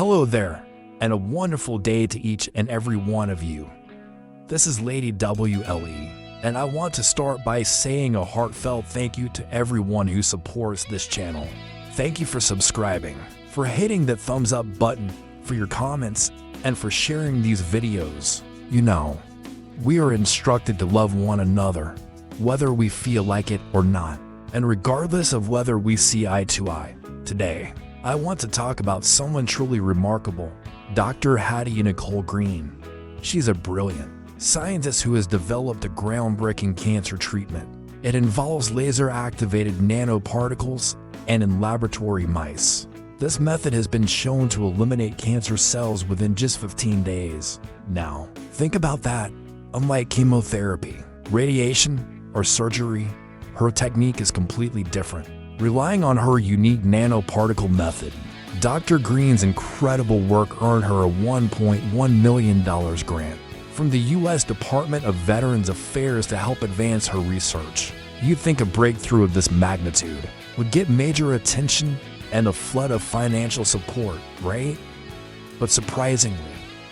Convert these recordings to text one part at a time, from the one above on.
Hello there, and a wonderful day to each and every one of you. This is Lady WLE, and I want to start by saying a heartfelt thank you to everyone who supports this channel. Thank you for subscribing, for hitting the thumbs up button, for your comments, and for sharing these videos. You know, we are instructed to love one another, whether we feel like it or not, and regardless of whether we see eye to eye. Today, I want to talk about someone truly remarkable, Dr. Hadiyah-Necole Green. She's a brilliant scientist who has developed a groundbreaking cancer treatment. It involves laser-activated nanoparticles and in laboratory mice. This method has been shown to eliminate cancer cells within just 15 days. Now, think about that. Unlike chemotherapy, radiation, or surgery, her technique is completely different. Relying on her unique nanoparticle method, Dr. Green's incredible work earned her a $1.1 million grant from the U.S. Department of Veterans Affairs to help advance her research. You'd think a breakthrough of this magnitude would get major attention and a flood of financial support, right? But surprisingly,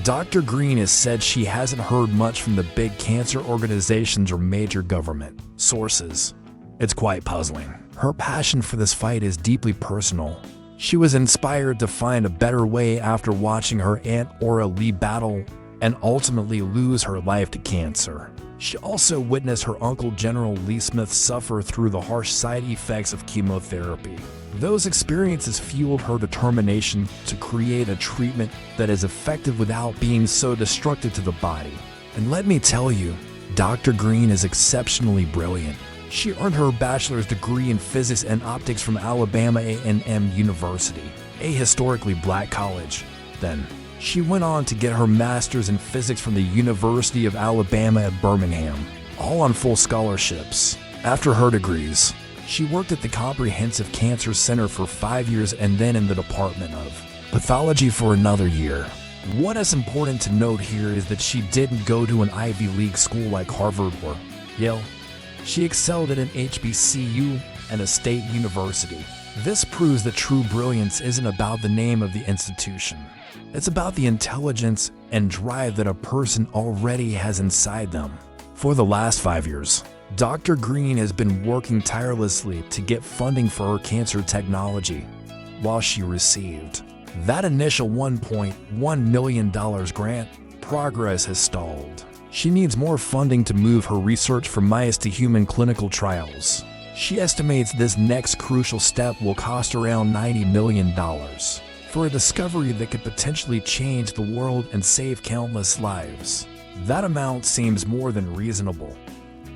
Dr. Green has said she hasn't heard much from the big cancer organizations or major government sources. It's quite puzzling. Her passion for this fight is deeply personal. She was inspired to find a better way after watching her Aunt Aura Lee battle and ultimately lose her life to cancer. She also witnessed her uncle General Lee Smith suffer through the harsh side effects of chemotherapy. Those experiences fueled her determination to create a treatment that is effective without being so destructive to the body. And let me tell you, Dr. Green is exceptionally brilliant. She earned her bachelor's degree in physics and optics from Alabama A&M University, a historically black college. Then, she went on to get her master's in physics from the University of Alabama at Birmingham, all on full scholarships. After her degrees, she worked at the Comprehensive Cancer Center for 5 years and then in the Department of Pathology for another year. What is important to note here is that she didn't go to an Ivy League school like Harvard or Yale. She excelled at an HBCU and a state university. This proves that true brilliance isn't about the name of the institution. It's about the intelligence and drive that a person already has inside them. For the last 5 years, Dr. Green has been working tirelessly to get funding for her cancer technology. While she received that initial $1.1 million grant, progress has stalled. She needs more funding to move her research from mice to human clinical trials. She estimates this next crucial step will cost around $90 million for a discovery that could potentially change the world and save countless lives. That amount seems more than reasonable.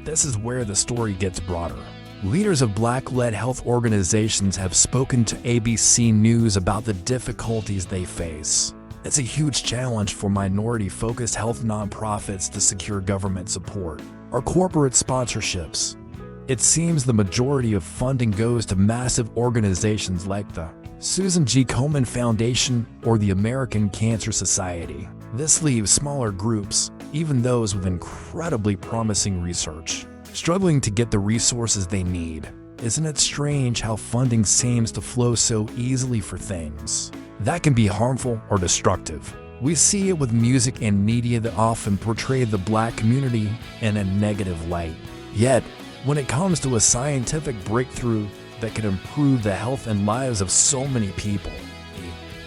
This is where the story gets broader. Leaders of Black-led health organizations have spoken to ABC News about the difficulties they face. It's a huge challenge for minority-focused health nonprofits to secure government support or corporate sponsorships. It seems the majority of funding goes to massive organizations like the Susan G. Komen Foundation or the American Cancer Society. This leaves smaller groups, even those with incredibly promising research, struggling to get the resources they need. Isn't it strange how funding seems to flow so easily for things that can be harmful or destructive? We see it with music and media that often portray the black community in a negative light. Yet, when it comes to a scientific breakthrough that could improve the health and lives of so many people,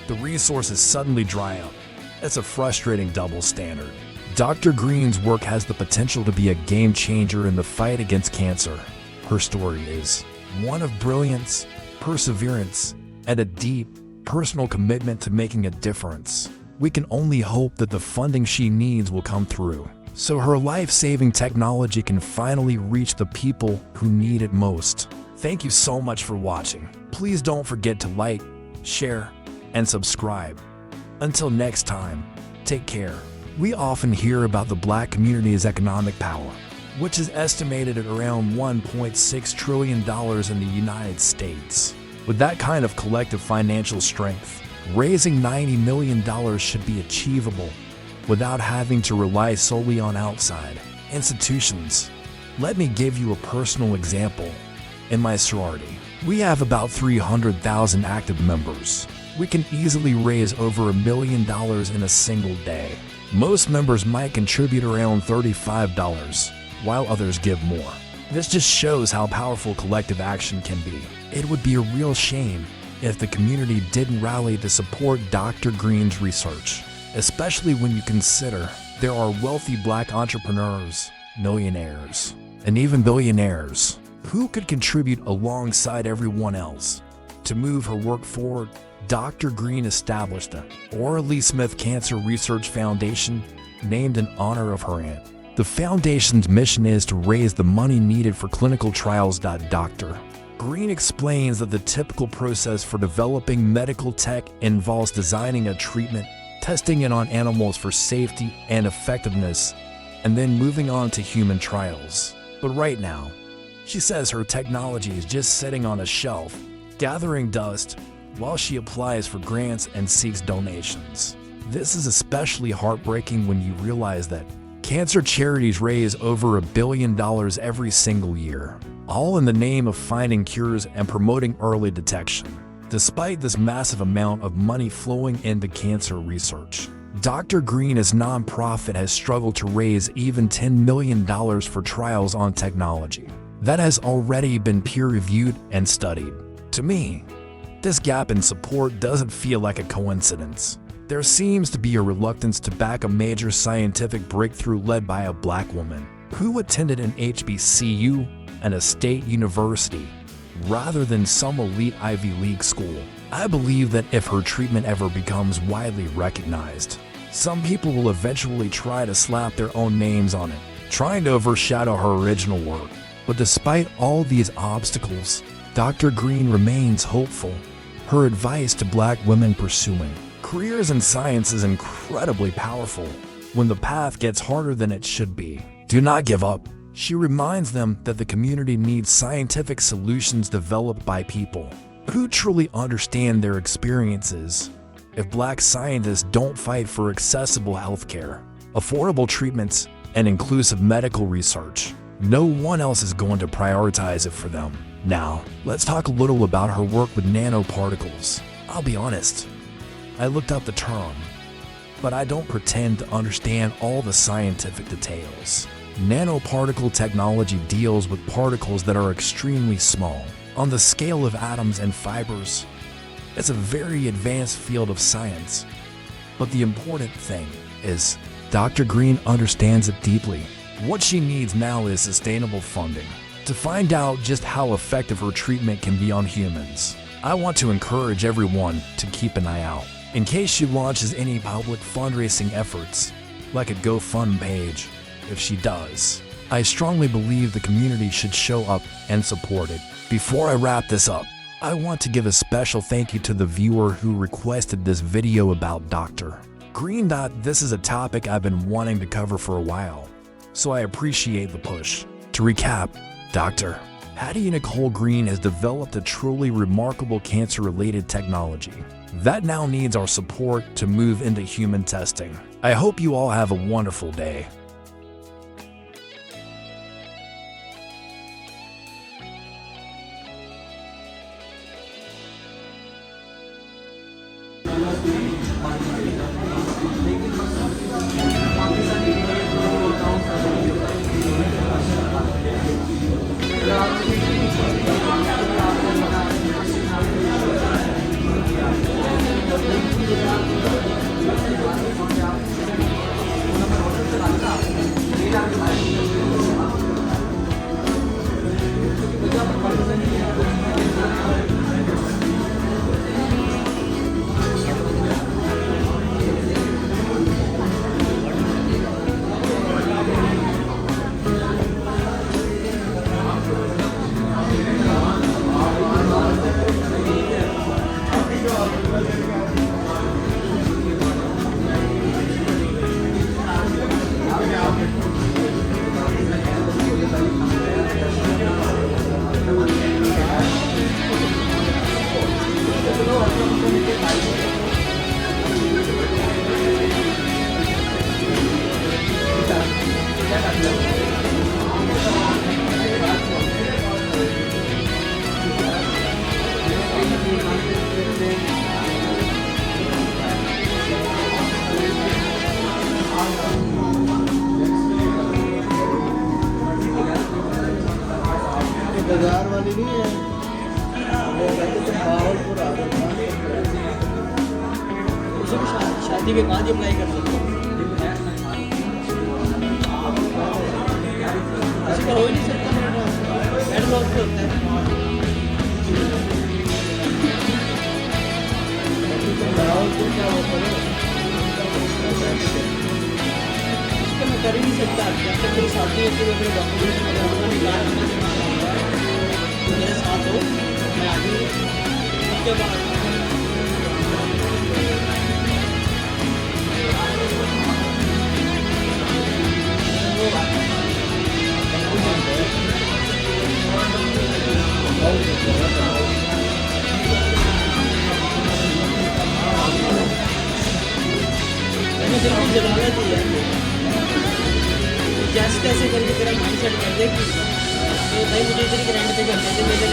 the resources suddenly dry up. It's a frustrating double standard. Dr. Green's work has the potential to be a game changer in the fight against cancer. Her story is one of brilliance, perseverance, and a deep, personal commitment to making a difference. We can only hope that the funding she needs will come through, so her life-saving technology can finally reach the people who need it most. Thank you so much for watching. Please don't forget to like, share, and subscribe. Until next time, take care. We often hear about the black community's economic power, which is estimated at around $1.6 trillion in the United States. With that kind of collective financial strength, raising $90 million should be achievable without having to rely solely on outside institutions. Let me give you a personal example. In my sorority, we have about 300,000 active members. we can easily raise over $1 million in a single day. Most members might contribute around $35, while others give more. This just shows how powerful collective action can be. It would be a real shame if the community didn't rally to support Dr. Green's research, especially when you consider there are wealthy Black entrepreneurs, millionaires, and even billionaires who could contribute alongside everyone else. To move her work forward, Dr. Green established the Orly Smith Cancer Research Foundation, named in honor of her aunt. The foundation's mission is to raise the money needed for clinical trials. Dr. Green explains that the typical process for developing medical tech involves designing a treatment, testing it on animals for safety and effectiveness, and then moving on to human trials. But right now, she says her technology is just sitting on a shelf, gathering dust, while she applies for grants and seeks donations. This is especially heartbreaking when you realize that cancer charities raise over $1 billion every single year, all in the name of finding cures and promoting early detection. Despite this massive amount of money flowing into cancer research, Dr. Green's nonprofit has struggled to raise even $10 million for trials on technology that has already been peer-reviewed and studied. To me, this gap in support doesn't feel like a coincidence. There seems to be a reluctance to back a major scientific breakthrough led by a Black woman who attended an HBCU and a state university, rather than some elite Ivy League school. I believe that if her treatment ever becomes widely recognized, some people will eventually try to slap their own names on it, trying to overshadow her original work. But despite all these obstacles, Dr. Green remains hopeful. Her advice to Black women pursuing careers in science is incredibly powerful. When the path gets harder than it should be, do not give up. She reminds them that the community needs scientific solutions developed by people who truly understand their experiences. If Black scientists don't fight for accessible healthcare, affordable treatments, and inclusive medical research, no one else is going to prioritize it for them. Now, let's talk a little about her work with nanoparticles. I'll be honest, I looked up the term, but I don't pretend to understand all the scientific details. Nanoparticle technology deals with particles that are extremely small, on the scale of atoms and fibers. It's a very advanced field of science, but the important thing is Dr. Green understands it deeply. What she needs now is sustainable funding to find out just how effective her treatment can be on humans. I want to encourage everyone to keep an eye out in case she launches any public fundraising efforts, like a GoFundMe page. If she does, I strongly believe the community should show up and support it. Before I wrap this up, I want to give a special thank you to the viewer who requested this video about Dr. Green. This is a topic I've been wanting to cover for a while, so I appreciate the push. To recap, Dr. Hadiyah-Necole Green has developed a truly remarkable cancer-related technology that now needs our support to move into human testing. I hope you all have a wonderful day. वैसे भी शादी के बाद ही apply कर सकते हो। ऐसे तो हो ही नहीं सकता, हेड लॉस पे होता है। इसको मैं कर ही नहीं सकता, जब तक मेरी शादी है तो मेरे डॉक्यूमेंट वगैरह निकाल मेरे साथ हो, मैं आगे उसके बाद बिल्कुल जलालत ही है। जैसे तैसे करके तेरा माइंड सेट कर दे कि भाई मुझे इतनी ग्रैंड पे कर दे, मेरे